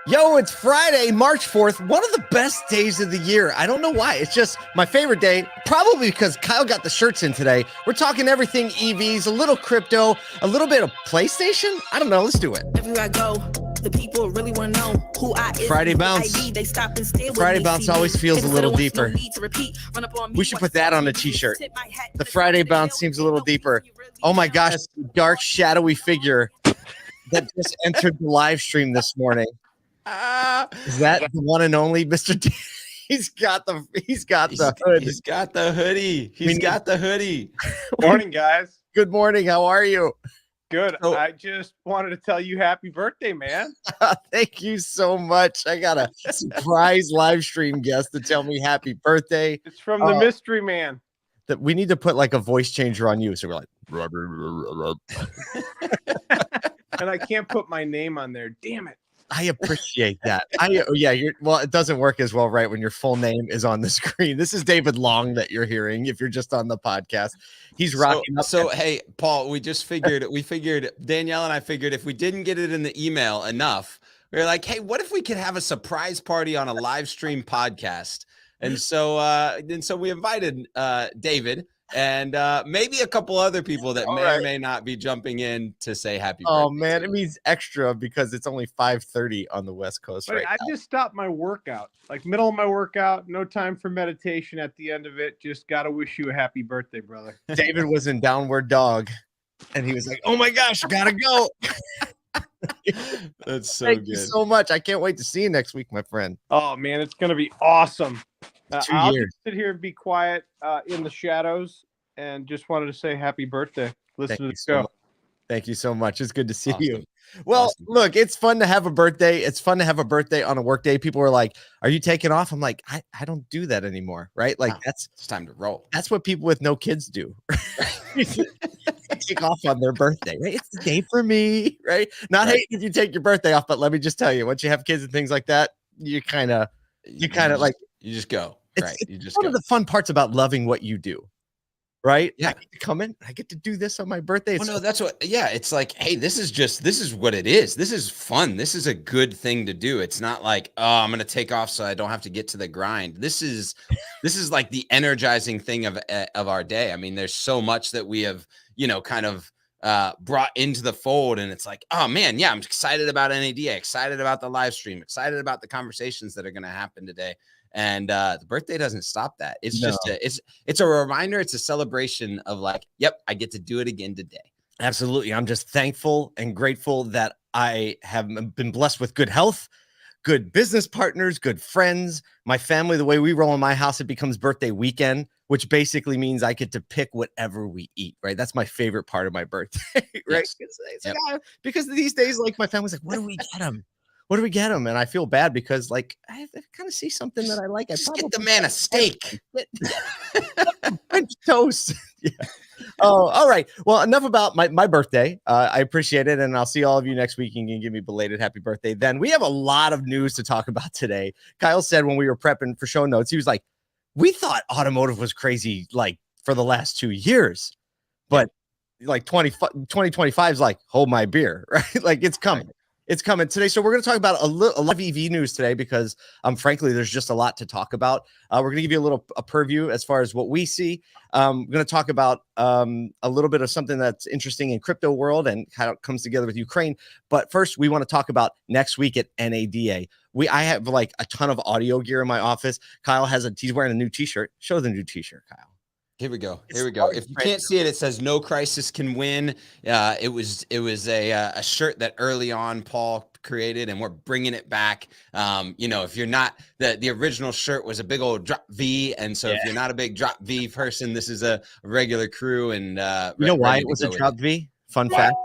Yo, it's Friday, March 4th, one of the best days of the year. I don't know why. It's just my favorite day, probably because Kyle got the shirts in today. We're talking everything EVs, a little crypto, a little bit of PlayStation. I don't know. Let's do it. Everywhere I go, the people really want to know who I am. Friday bounce. They stop and stare Friday bounce always feels a little deeper. We should put that on a t-shirt. The Friday bounce seems a little deeper. Oh my gosh, dark, shadowy figure that just entered the live stream this morning. Is that the one and only Mr. D? He's got the hood. He's got the hoodie. Morning, guys. Good morning. How are you? Good. I just wanted to tell you happy birthday, man. Thank you so much. I got a surprise live stream guest to tell me happy birthday. It's from the mystery man. That we need to put like a voice changer on you. So we're like, and I can't put my name on there. Damn it. I appreciate that. It doesn't work as well, right? When your full name is on the screen. This is David Long that you're hearing. If you're just on the podcast, he's rocking up. So, hey, Paul, we figured Danielle and I figured if we didn't get it in the email enough, we were like, hey, what if we could have a surprise party on a live stream podcast? And so we invited David and maybe a couple other people that or may not be jumping in to say happy birthday. Oh man, it means extra because it's only 5:30 on the West Coast. But I just stopped my workout, like middle of my workout, no time for meditation at the end of it. Just gotta wish you a happy birthday, brother. David was in downward dog and he was like, oh my gosh, gotta go. That's so Thank good. you so much. I can't wait to see you next week, my friend. Oh man, it's gonna be awesome. 2 I'll years. just sit here and be quiet in the shadows, and just wanted to say happy birthday. Listen to the show. Thank you so much. It's good to see you. Well, look, it's fun to have a birthday. It's fun to have a birthday on a work day. People are like, are you taking off? I'm like, I don't do that anymore, right? Like it's time to roll. That's what people with no kids do. Take off on their birthday, right? It's the day for me, right? Not hating if you take your birthday off, but let me just tell you, once you have kids and things like that, you kind of like you just go. Right. You just one of the fun parts about loving what you do. Right? Yeah. I get to come in. I get to do this on my birthday. That's what. Yeah. It's like, hey, this is what it is. This is fun. This is a good thing to do. It's not like, oh, I'm going to take off so I don't have to get to the grind. This is like the energizing thing of our day. I mean, there's so much that we have, kind of brought into the fold, and it's like, oh man, yeah, I'm excited about NAD, excited about the live stream, excited about the conversations that are going to happen today. And the birthday doesn't stop that. It's just it's a reminder. It's a celebration of like, yep, I get to do it again today. Absolutely. I'm just thankful and grateful that I have been blessed with good health, good business partners, good friends, my family. The way we roll in my house, it becomes birthday weekend, which basically means I get to pick whatever we eat, right? That's my favorite part of my birthday, right? Yes. It's like, because these days, like my family's like, what do we get them? What do we get them? And I feel bad because like I kind of see something that I like. Just get the man a steak. French toast. Yeah. Oh, all right. Well, enough about my birthday. I appreciate it. And I'll see all of you next week. You can give me a belated happy birthday. Then we have a lot of news to talk about today. Kyle said when we were prepping for show notes, he was like, we thought automotive was crazy like for the last 2 years, but like 2025 is like, hold my beer, right? Like it's coming. Right. It's coming today. So we're going to talk about a lot of EV news today because, frankly, there's just a lot to talk about. We're going to give you a purview as far as what we see. We're going to talk about a little bit of something that's interesting in crypto world and how it comes together with Ukraine. But first, we want to talk about next week at NADA. I have like a ton of audio gear in my office. Kyle he's wearing a new t-shirt. Show the new t-shirt, Kyle. Here we go. If you can't see it, it says "No crisis can win." It was a shirt that early on Paul created, and we're bringing it back. If you're not the original shirt was a big old drop V, and so if you're not a big drop V person, this is a regular crew. And you know why it was a drop V? Fun fact: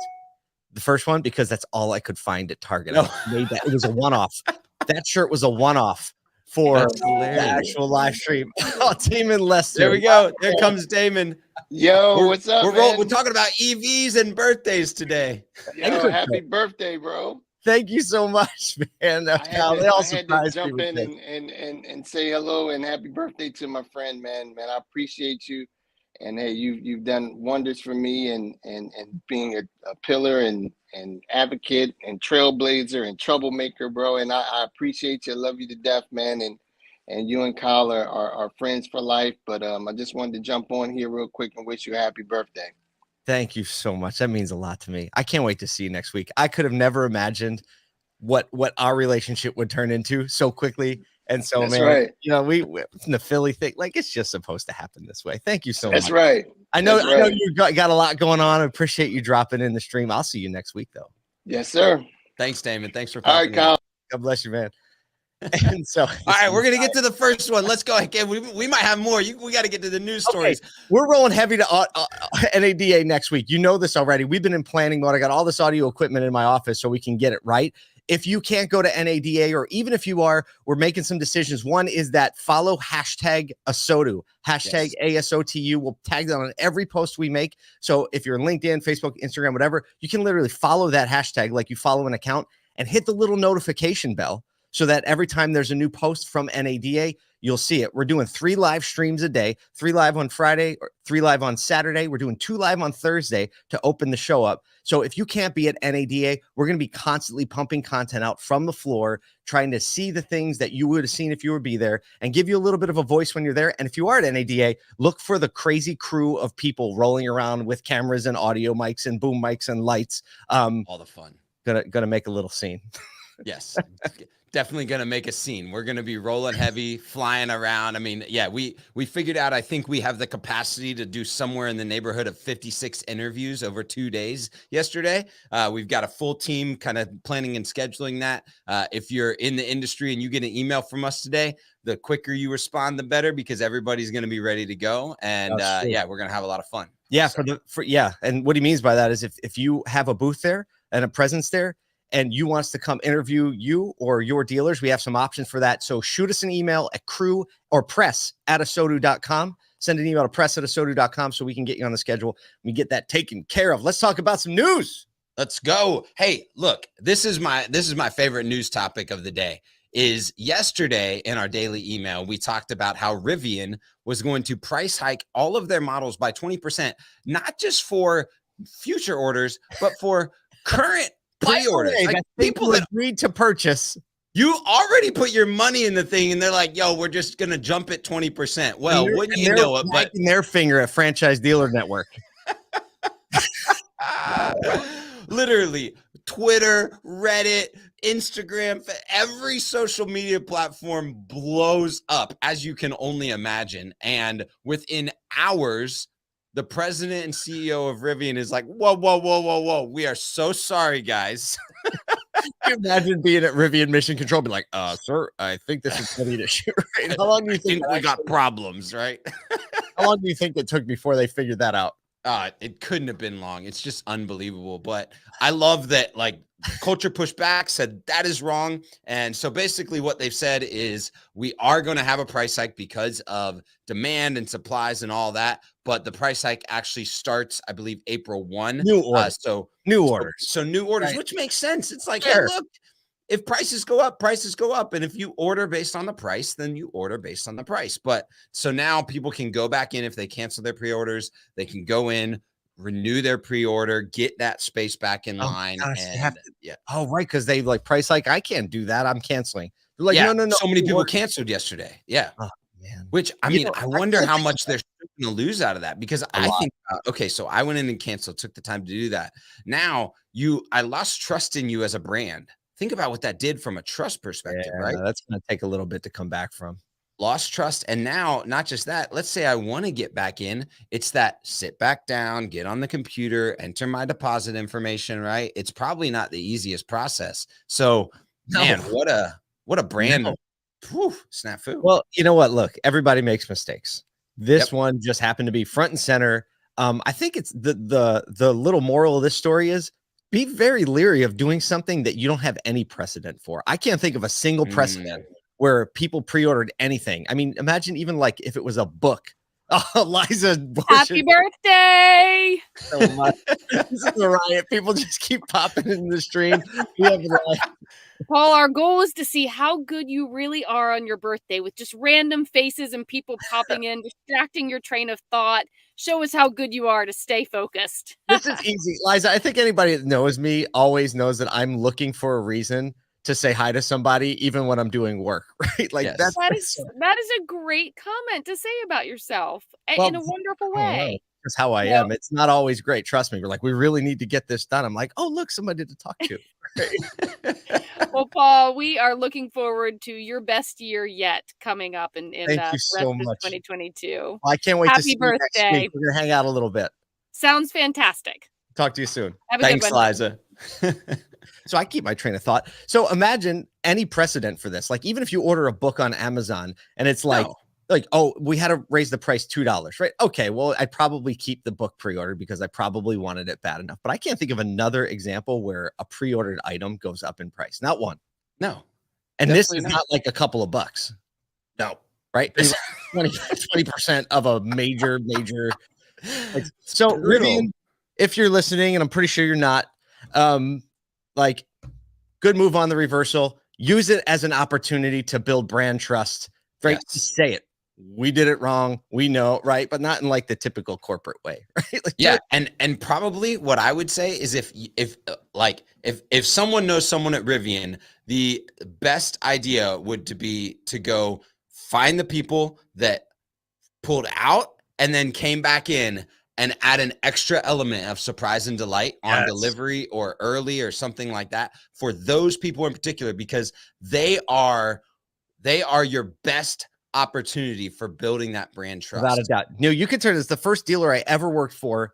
the first one because that's all I could find at Target. No. I made that. It was a one-off. That shirt was a one-off for That's the hilarious. actual live stream. Oh, Damon Lester. There we go. There comes Damon. Yo, what's up, man? We're talking about EVs and birthdays today. Yo, happy birthday, bro. Thank you so much, man. I had to jump me in and say hello and happy birthday to my friend, man. Man, I appreciate you. And hey, you've done wonders for me and being a pillar and advocate and trailblazer and troublemaker, bro. And I appreciate you. I love you to death, man. And you and Kyle are friends for life. But I just wanted to jump on here real quick and wish you a happy birthday. Thank you so much. That means a lot to me. I can't wait to see you next week. I could have never imagined what our relationship would turn into so quickly. And so, That's man, right. you know, we the Philly thing, like it's just supposed to happen this way. Thank you so much. That's right. I know That's right. you got a lot going on. I appreciate you dropping in the stream. I'll see you next week, though. Yes, sir. Thanks, Damon. Thanks for All right, Kyle. God bless you, man. And so, all right, we're gonna get to the first one. Let's go again. We might have more. We got to get to the news stories. We're rolling heavy to NADA next week. You know this already. We've been in planning mode. I got all this audio equipment in my office so we can get it right. If you can't go to NADA, or even if you are, we're making some decisions. One is that follow hashtag ASOTU, hashtag ASOTU. We'll tag that on every post we make. So if you're on LinkedIn, Facebook, Instagram, whatever, you can literally follow that hashtag like you follow an account and hit the little notification bell so that every time there's a new post from NADA, you'll see it. We're doing 3 live streams a day, 3 live on Friday, or 3 live on Saturday. We're doing 2 live on Thursday to open the show up. So if you can't be at NADA, we're going to be constantly pumping content out from the floor, trying to see the things that you would have seen if you would be there and give you a little bit of a voice when you're there. And if you are at NADA, look for the crazy crew of people rolling around with cameras and audio mics and boom mics and lights. All the fun. Gonna make a little scene. Yes. Definitely going to make a scene. We're going to be rolling heavy, flying around. I mean, yeah, we figured out, I think we have the capacity to do somewhere in the neighborhood of 56 interviews over 2 days yesterday. We've got a full team kind of planning and scheduling that. If you're in the industry and you get an email from us today, the quicker you respond, the better, because everybody's going to be ready to go. And yeah, we're going to have a lot of fun. Yeah. So. And what he means by that is if you have a booth there and a presence there, and you want us to come interview you or your dealers, we have some options for that. So shoot us an email at crew or press@asotu.com. Send an email to press@asotu.com so we can get you on the schedule. We get that taken care of. Let's talk about some news. Let's go. Hey, look, this is my favorite news topic of the day. Is yesterday in our daily email, we talked about how Rivian was going to price hike all of their models by 20%, not just for future orders, but for current pre-orders. Like people that agreed to purchase. You already put your money in the thing and they're like, yo, we're just going to jump it 20%. Well, wouldn't you know it? But their finger at Franchise Dealer Network. Literally Twitter, Reddit, Instagram, every social media platform blows up, as you can only imagine. And within hours, the president and CEO of Rivian is like, whoa. We are so sorry, guys. Can you imagine being at Rivian Mission Control, be like, sir, I think this is going to issue. Right? How long do you think we got problems, right? How long do you think it took before they figured that out? It couldn't have been long. It's just unbelievable. But I love that, like, culture pushed back, said that is wrong. And so basically what they've said is we are going to have a price hike because of demand and supplies and all that. But the price hike actually starts, I believe, April 1. New orders. New orders. So new orders, right. Which makes sense. It's like, sure. Hey, look, if prices go up, prices go up. And if you order based on the price, then you order based on the price. But so now people can go back in. If they cancel their pre-orders, they can go in, renew their pre-order, get that space back in line. Gosh, and Oh, right. Because they like price like, I can't do that. I'm canceling. They're like, no. So many people canceled yesterday. Yeah. Oh, man. Which, I mean, I wonder how much they're going to lose out of that, because I think, okay, so I went in and canceled, took the time to do that. Now I lost trust in you as a brand. Think about what that did from a trust perspective, right? That's going to take a little bit to come back from. Lost trust. And now, not just that, let's say I want to get back in. It's that sit back down, get on the computer, enter my deposit information, right? It's probably not the easiest process. So, man, what a brand. Whew, snafu. Well, you know what? Look, everybody makes mistakes. This one just happened to be front and center. I think it's the little moral of this story is be very leery of doing something that you don't have any precedent for. I can't think of a single precedent where people pre-ordered anything. I mean, imagine even like if it was a book. Oh, Liza Bush. Happy birthday! So much. This is a riot. People just keep popping in the stream. We have like, Paul, our goal is to see how good you really are on your birthday with just random faces and people popping in, distracting your train of thought. Show us how good you are to stay focused. this is easy, Liza. I think anybody that knows me always knows that I'm looking for a reason to say hi to somebody, even when I'm doing work, right? Like Yes. that is a great comment to say about yourself Well, in a wonderful I don't know. way. That's how I am. It's not always great. Trust me. We're like, we really need to get this done. I'm like, oh, look, somebody to talk to. Well, Paul, we are looking forward to your best year yet coming up in Thank the you rest so of much. 2022. I can't wait to Happy see you next birthday. week. We're gonna hang out a little bit. Sounds fantastic. Talk to you soon. Have a Thanks, good one. Liza. So I keep my train of thought. So imagine any precedent for this. Like even if you order a book on Amazon and it's like, oh, we had to raise the price $2, right? Okay, well, I'd probably keep the book pre-ordered because I probably wanted it bad enough. But I can't think of another example where a pre-ordered item goes up in price. Not one. No. And this is Definitely not like a couple of bucks. No. Right? It's 20% of a major. Like, so Rivian, if you're listening, and I'm pretty sure you're not, like good move on the reversal. Use it as an opportunity to build brand trust. Right? Yes. Say it. We did it wrong. We know, right? But not in like the typical corporate way, right? Like, yeah, and probably what I would say is if someone knows someone at Rivian, the best idea would be to go find the people that pulled out and then came back in and add an extra element of surprise and delight on delivery or early or something like that for those people in particular, because they are your best opportunity for building that brand trust. Without a doubt. Neil, you can turn this. The first dealer I ever worked for,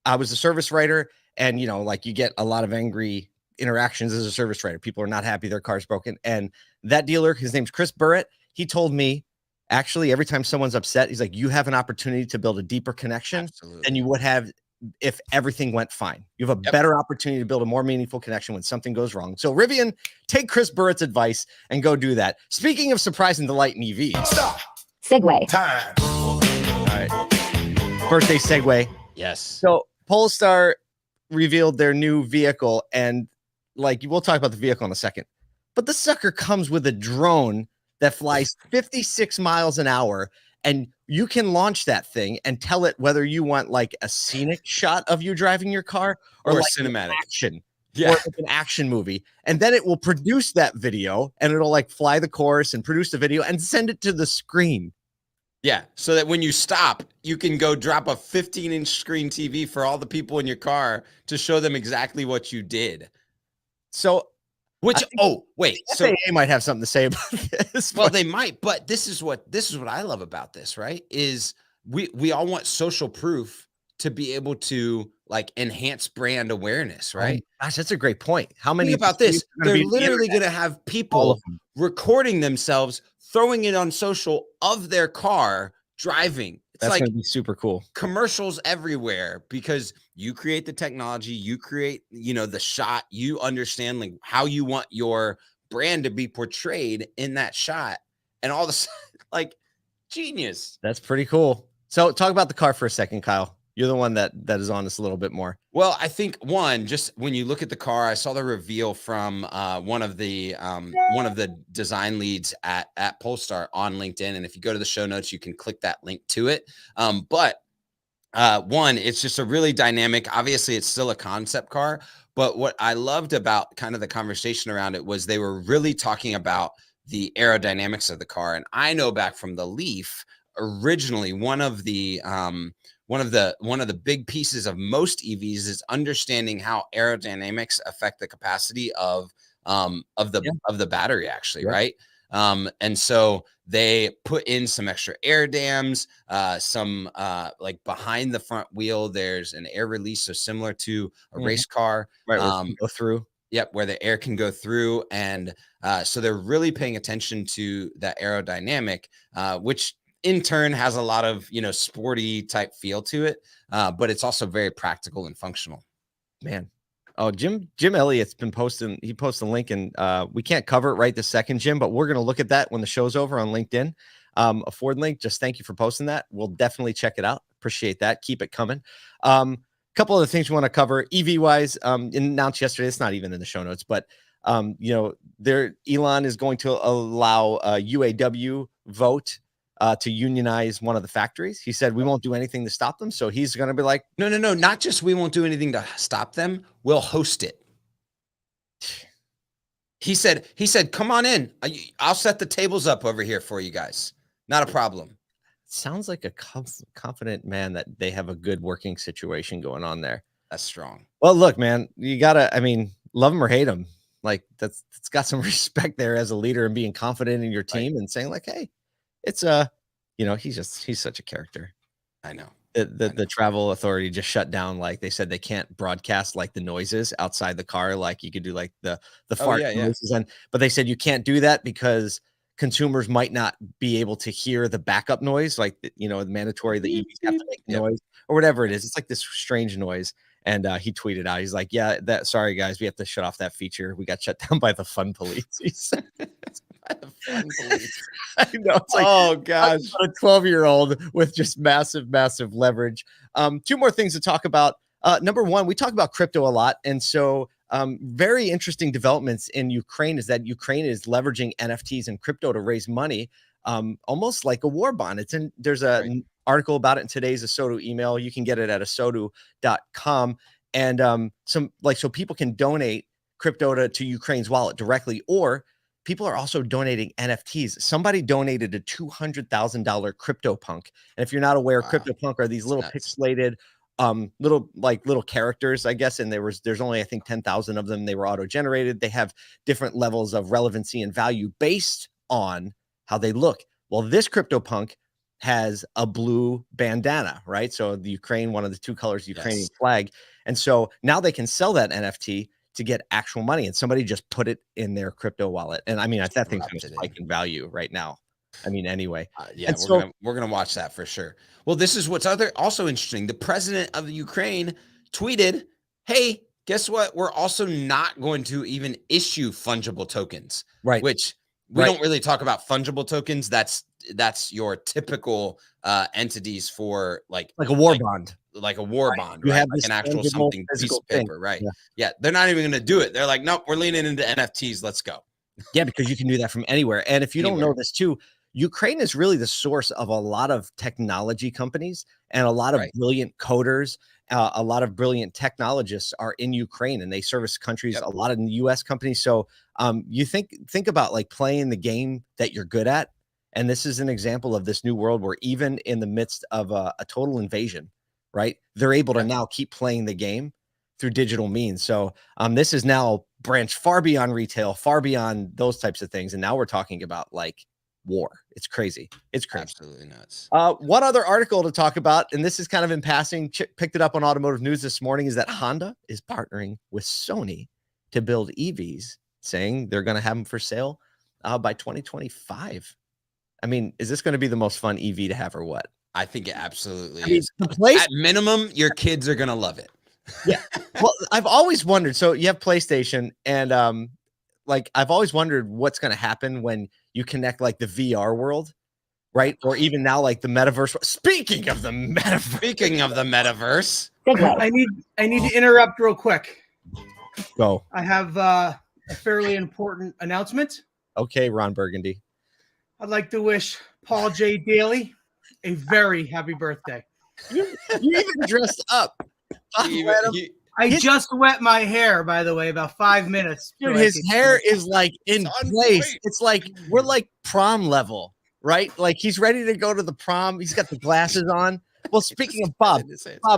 I was a service writer, and like you get a lot of angry interactions as a service writer. People are not happy their car's broken. And that dealer, his name's Chris Burrett, he told me, actually, every time someone's upset, he's like, you have an opportunity to build a deeper connection than you would have if everything went fine. You have a better opportunity to build a more meaningful connection when something goes wrong. So Rivian, take Chris Burrett's advice and go do that. Speaking of surprise and delight in EVs. Stop. Segue. Time. All right. Birthday segue. Yes. So Polestar revealed their new vehicle, and like we'll talk about the vehicle in a second, but the sucker comes with a drone that flies 56 miles an hour, and you can launch that thing and tell it whether you want like a scenic shot of you driving your car or like cinematic action. Yeah. Or like an action movie. And then it will produce that video, and it'll like fly the course and produce the video and send it to the screen. Yeah. So that when you stop, you can go drop a 15-inch screen TV for all the people in your car to show them exactly what you did. So So FAA might have something to say about this. Well, they might, but this is what I love about this, right? Is we all want social proof to be able to like enhance brand awareness, right? Oh, gosh, that's a great point. How many Think about this? They're literally going to have people recording themselves, throwing it on social of their car driving. It's that's like going to be super cool. Commercials everywhere because you create the technology, you create, the shot, you understand like how you want your brand to be portrayed in that shot, and all this like genius. That's pretty cool. So talk about the car for a second, Kyle. You're the one that is on this a little bit more. Well, I think just when you look at the car, I saw the reveal from one of the design leads at Polestar on LinkedIn, and if you go to the show notes, you can click that link to it. But it's just a really dynamic. Obviously, it's still a concept car, but what I loved about kind of the conversation around it was they were really talking about the aerodynamics of the car. And I know back from the Leaf, originally one of the big pieces of most EVs is understanding how aerodynamics affect the capacity of the battery, actually, right? And so they put in some extra air dams, some like behind the front wheel, there's an air release, so similar to a race car, right? Go through. Yep, where the air can go through, and so they're really paying attention to that aerodynamic, which in turn has a lot of sporty type feel to it, but it's also very practical and functional. Man, Oh, Jim Elliott's been posting. He posted a link, and we can't cover it right this second, Jim, but we're going to look at that when the show's over on LinkedIn. A Ford link. Just thank you for posting that. We'll definitely check it out. Appreciate that. Keep it coming. Couple of the things we want to cover EV wise. Announced yesterday. It's not even in the show notes, but Elon is going to allow a UAW vote to unionize one of the factories. He said we won't do anything to stop them. So he's going to be like, no, not just we won't do anything to stop them. We'll host it. He said, come on in. I'll set the tables up over here for you guys. Not a problem. Sounds like a confident man that they have a good working situation going on there. That's strong. Well, look, man, you gotta, love him or hate him. Like it's got some respect there as a leader and being confident in your team and saying like, hey, it's he's such a character. I know. The travel authority just shut down. Like they said, they can't broadcast like the noises outside the car. Like you could do like the fart noises, but they said you can't do that because consumers might not be able to hear the backup noise, like the mandatory the EVs have to make noise or whatever it is. It's like this strange noise. And he tweeted out, he's like, "Yeah, sorry guys, we have to shut off that feature. We got shut down by the fun police." He said, by the fun police. I know. It's like, oh gosh, a 12-year-old with just massive leverage. Two more things to talk about. Number one, we talk about crypto a lot, and so very interesting developments in Ukraine is that Ukraine is leveraging NFTs and crypto to raise money, almost like a war bond. There's an article about it in today's ASOTU email. You can get it at ASOTU.com, and so people can donate crypto to Ukraine's wallet directly, or people are also donating NFTs. Somebody donated a $200,000 CryptoPunk, and if you're not aware, CryptoPunk are these little pixelated little characters, I guess, and there's only I think 10,000 of them. They were auto-generated. They have different levels of relevancy and value based on how they look. Well, this CryptoPunk has a blue bandana, right? So the Ukraine, one of the two colors, Ukrainian flag, and so now they can sell that NFT to get actual money, and somebody just put it in their crypto wallet. And that thing's going to spike in value right now. Anyway, we're gonna watch that for sure. Well, this is what's also interesting. The president of the Ukraine tweeted, "Hey, guess what? We're also not going to even issue fungible tokens." Right. Which we don't really talk about fungible tokens. That's your typical entities for like a war bond. Like a war bond, You right? have like an actual something piece of paper, thing. right? Yeah, they're not even going to do it. They're like, nope, we're leaning into NFTs. Let's go. Yeah, because you can do that from anywhere. And if you don't know this too, Ukraine is really the source of a lot of technology companies and a lot of brilliant coders. A lot of brilliant technologists are in Ukraine, and they service countries, a lot of US companies. So you think about like playing the game that you're good at. And this is an example of this new world where even in the midst of a total invasion, right, they're able to now keep playing the game through digital means. So this is now branched far beyond retail, far beyond those types of things. And now we're talking about like war. It's crazy. It's crazy. Absolutely nuts. One other article to talk about, and this is kind of in passing, picked it up on Automotive News this morning, is that Honda is partnering with Sony to build EVs, saying they're going to have them for sale by 2025. Is this going to be the most fun EV to have or what? I think it absolutely is. At minimum, your kids are going to love it. Yeah. Well, I've always wondered. So you have PlayStation, and I've always wondered what's going to happen when you connect like the VR world, right? Or even now, like the metaverse. Speaking of the metaverse, I need to interrupt real quick. Go. I have a fairly important announcement. Okay, Ron Burgundy. I'd like to wish Paul J. Daly a very happy birthday. You even dressed up. I just wet my hair, by the way, about 5 minutes. Dude, his hair is like in place. It's like we're like prom level, right? Like he's ready to go to the prom. He's got the glasses on. Well, speaking of Bob,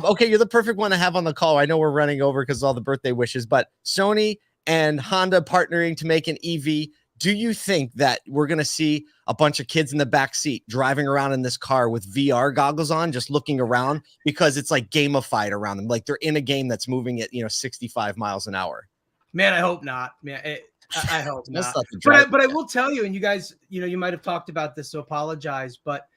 okay, you're the perfect one to have on the call. I know we're running over because of all the birthday wishes, but Sony and Honda partnering to make an EV. Do you think that we're going to see a bunch of kids in the back seat driving around in this car with VR goggles on, just looking around because it's like gamified around them? Like they're in a game that's moving at, 65 miles an hour. Man, I hope not. Man, I hope not. But I will tell you, and you guys, you might have talked about this, so apologize. But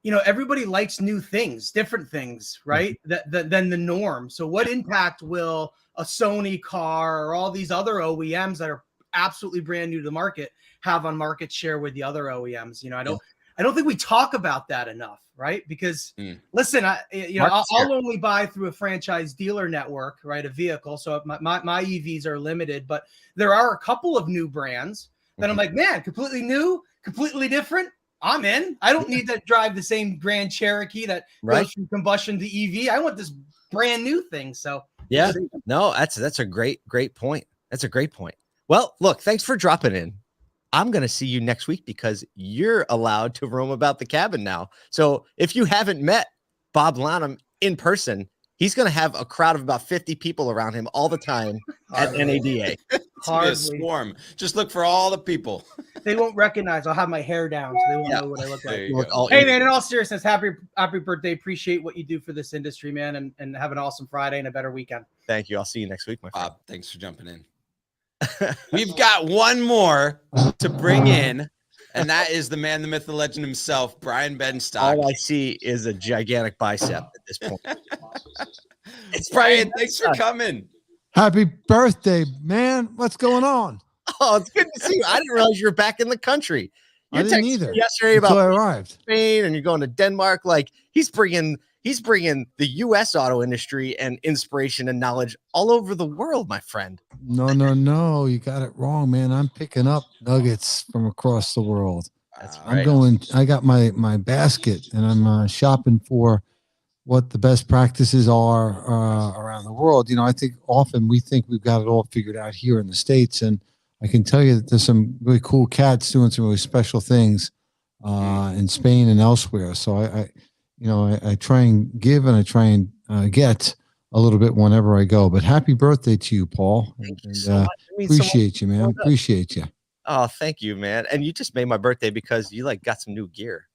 everybody likes new things, different things, right? Than the norm. So what impact will a Sony car or all these other OEMs that are absolutely brand new to the market have on market share with the other OEMs? I don't think we talk about that enough, right? Because listen, I'll only buy through a franchise dealer network, right? A vehicle. So my EVs are limited, but there are a couple of new brands that I'm like, man, completely new, completely different. I'm in. I don't need to drive the same Grand Cherokee that goes from combustion to EV. I want this brand new thing. So yeah, no, that's a great point. That's a great point. Well, look, thanks for dropping in. I'm going to see you next week because you're allowed to roam about the cabin now. So if you haven't met Bob Lanham in person, he's going to have a crowd of about 50 people around him all the time at NADA. It's gonna be a swarm. Just look for all the people. They won't recognize. I'll have my hair down, so they won't know what I look like. Hey, man, in all seriousness, happy birthday. Appreciate what you do for this industry, man, and have an awesome Friday and a better weekend. Thanks. You. I'll see you next week, my friend. Bob, thanks for jumping in. We've got one more to bring in, and that is the man, the myth, the legend himself, Brian Benstock. All I see is a gigantic bicep at this point. It's Brian. Thanks for coming. Happy birthday, man. What's going on? Oh, it's good to see you. I didn't realize you were back in the country. I didn't either. Yesterday Until about I arrived. Spain, and you're going to Denmark. Like he's bringing the U.S. auto industry and inspiration and knowledge all over the world, my friend. No. You got it wrong, man. I'm picking up nuggets from across the world. That's right. I got my basket, and I'm shopping for what the best practices are around the world. I think often we think we've got it all figured out here in the States, and I can tell you that there's some really cool cats doing some really special things in Spain and elsewhere. So I try and give, and I try and get a little bit whenever I go. But happy birthday to you, Paul. Thank you so much. Appreciate you, man. Appreciate you. Oh, thank you, man. And you just made my birthday because you got some new gear.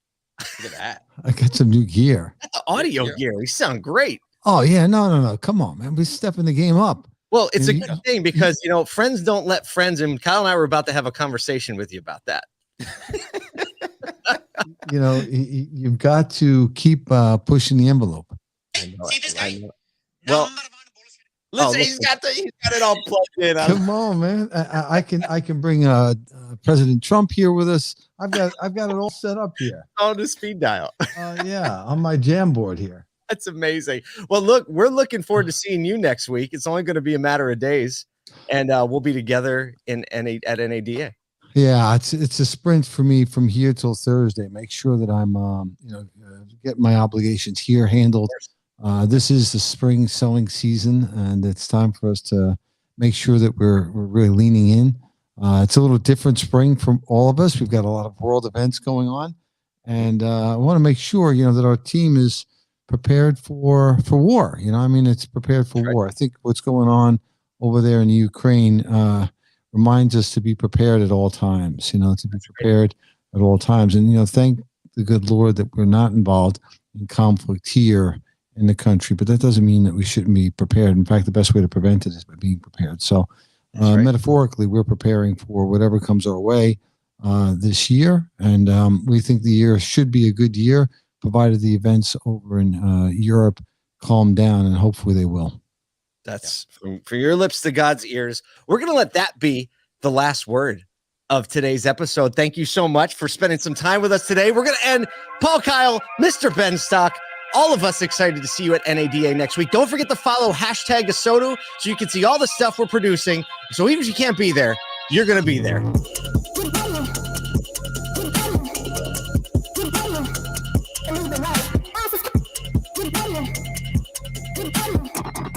Look at that. I got some new gear. That's audio gear. You sound great. Oh, yeah. No. Come on, man. We're stepping the game up. Well, it's a good thing because, friends don't let friends. And Kyle and I were about to have a conversation with you about that. You've got to keep pushing the envelope. I know. Well, listen, he's got it all plugged in. Come on, man. I can bring President Trump here with us. I've got it all set up here. On the speed dial. Yeah, on my jam board here. That's amazing. Well, look, we're looking forward to seeing you next week. It's only going to be a matter of days, and we'll be together at NADA. Yeah, it's a sprint for me from here till Thursday. Make sure that I'm get my obligations here handled. This is the spring selling season, and it's time for us to make sure that we're really leaning in. It's a little different spring from all of us. We've got a lot of world events going on, and I want to make sure that our team is prepared for war. It's prepared for war. I think what's going on over there in the Ukraine reminds us to be prepared at all times. To be prepared at all times, and thank the good Lord that we're not involved in conflict here in the country. But that doesn't mean that we shouldn't be prepared. In fact, the best way to prevent it is by being prepared. So, metaphorically, we're preparing for whatever comes our way this year, and we think the year should be a good year, provided the events over in Europe calm down, and hopefully they will. That's from your lips to God's ears. We're going to let that be the last word of today's episode. Thank you so much for spending some time with us today. We're going to end. Paul Kyle, Mr. Benstock, all of us excited to see you at NADA next week. Don't forget to follow #ASOTU so you can see all the stuff we're producing. So even if you can't be there, you're going to be there. Good